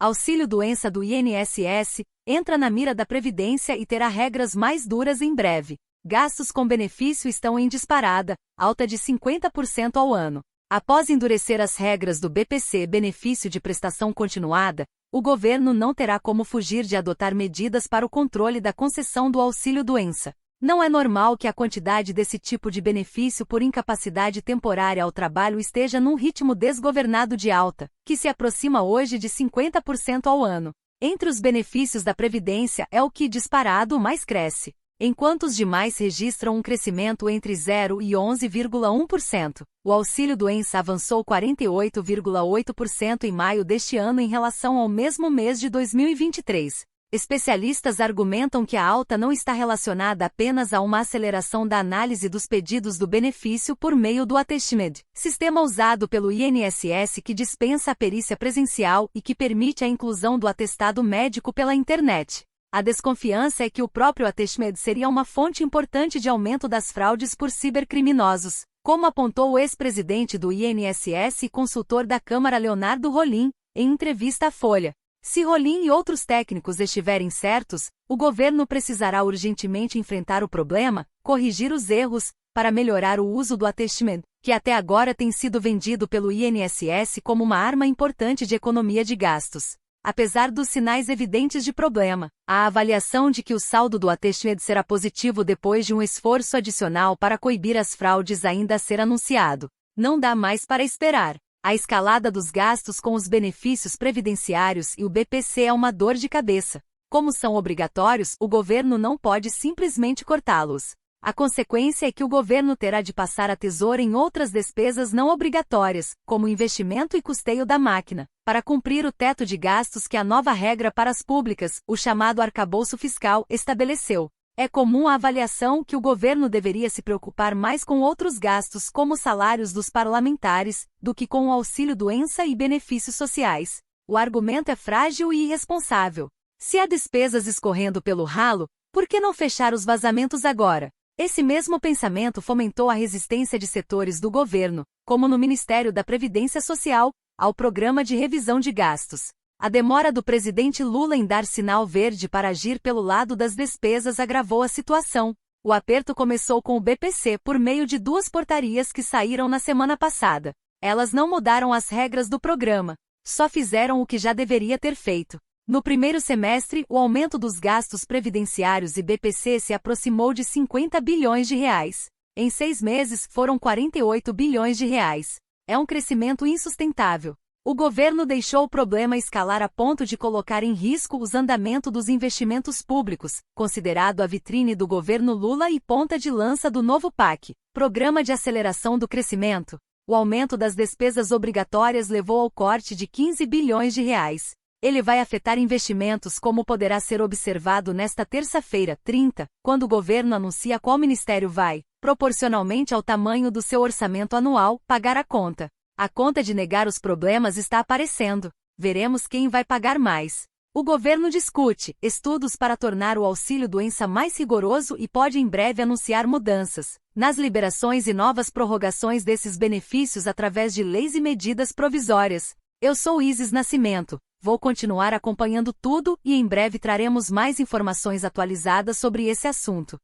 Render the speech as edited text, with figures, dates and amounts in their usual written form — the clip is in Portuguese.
Auxílio-doença do INSS entra na mira da Previdência e terá regras mais duras em breve. Gastos com benefício estão em disparada, alta de 50% ao ano. Após endurecer as regras do BPC, benefício de prestação continuada, o governo não terá como fugir de adotar medidas para o controle da concessão do auxílio-doença. Não é normal que a quantidade desse tipo de benefício por incapacidade temporária ao trabalho esteja num ritmo desgovernado de alta, que se aproxima hoje de 50% ao ano. Entre os benefícios da Previdência é o que disparado mais cresce, enquanto os demais registram um crescimento entre 0 e 11,1%. O auxílio-doença avançou 48,8% em maio deste ano em relação ao mesmo mês de 2023. Especialistas argumentam que a alta não está relacionada apenas a uma aceleração da análise dos pedidos do benefício por meio do Attachment, sistema usado pelo INSS que dispensa a perícia presencial e que permite a inclusão do atestado médico pela internet. A desconfiança é que o próprio Attachment seria uma fonte importante de aumento das fraudes por cibercriminosos, como apontou o ex-presidente do INSS e consultor da Câmara Leonardo Rolim, em entrevista à Folha. Se Rolim e outros técnicos estiverem certos, o governo precisará urgentemente enfrentar o problema, corrigir os erros, para melhorar o uso do Attachment, que até agora tem sido vendido pelo INSS como uma arma importante de economia de gastos. Apesar dos sinais evidentes de problema, a avaliação de que o saldo do Attachment será positivo depois de um esforço adicional para coibir as fraudes ainda a ser anunciado. Não dá mais para esperar. A escalada dos gastos com os benefícios previdenciários e o BPC é uma dor de cabeça. Como são obrigatórios, o governo não pode simplesmente cortá-los. A consequência é que o governo terá de passar a tesoura em outras despesas não obrigatórias, como investimento e custeio da máquina, para cumprir o teto de gastos que a nova regra para as públicas, o chamado arcabouço fiscal, estabeleceu. É comum a avaliação que o governo deveria se preocupar mais com outros gastos como os salários dos parlamentares, do que com o auxílio-doença e benefícios sociais. O argumento é frágil e irresponsável. Se há despesas escorrendo pelo ralo, por que não fechar os vazamentos agora? Esse mesmo pensamento fomentou a resistência de setores do governo, como no Ministério da Previdência Social, ao programa de revisão de gastos. A demora do presidente Lula em dar sinal verde para agir pelo lado das despesas agravou a situação. O aperto começou com o BPC por meio de 2 portarias que saíram na semana passada. Elas não mudaram as regras do programa, só fizeram o que já deveria ter feito. No primeiro semestre, o aumento dos gastos previdenciários e BPC se aproximou de 50 bilhões de reais. Em 6 meses, foram 48 bilhões de reais. É um crescimento insustentável. O governo deixou o problema escalar a ponto de colocar em risco o andamento dos investimentos públicos, considerado a vitrine do governo Lula e ponta de lança do novo PAC, Programa de Aceleração do Crescimento. O aumento das despesas obrigatórias levou ao corte de 15 bilhões de reais. Ele vai afetar investimentos como poderá ser observado nesta terça-feira, 30, quando o governo anuncia qual ministério vai, proporcionalmente ao tamanho do seu orçamento anual, pagar a conta. A conta de negar os problemas está aparecendo. Veremos quem vai pagar mais. O governo discute estudos para tornar o auxílio-doença mais rigoroso e pode em breve anunciar mudanças nas liberações e novas prorrogações desses benefícios através de leis e medidas provisórias. Eu sou Isis Nascimento. Vou continuar acompanhando tudo e em breve traremos mais informações atualizadas sobre esse assunto.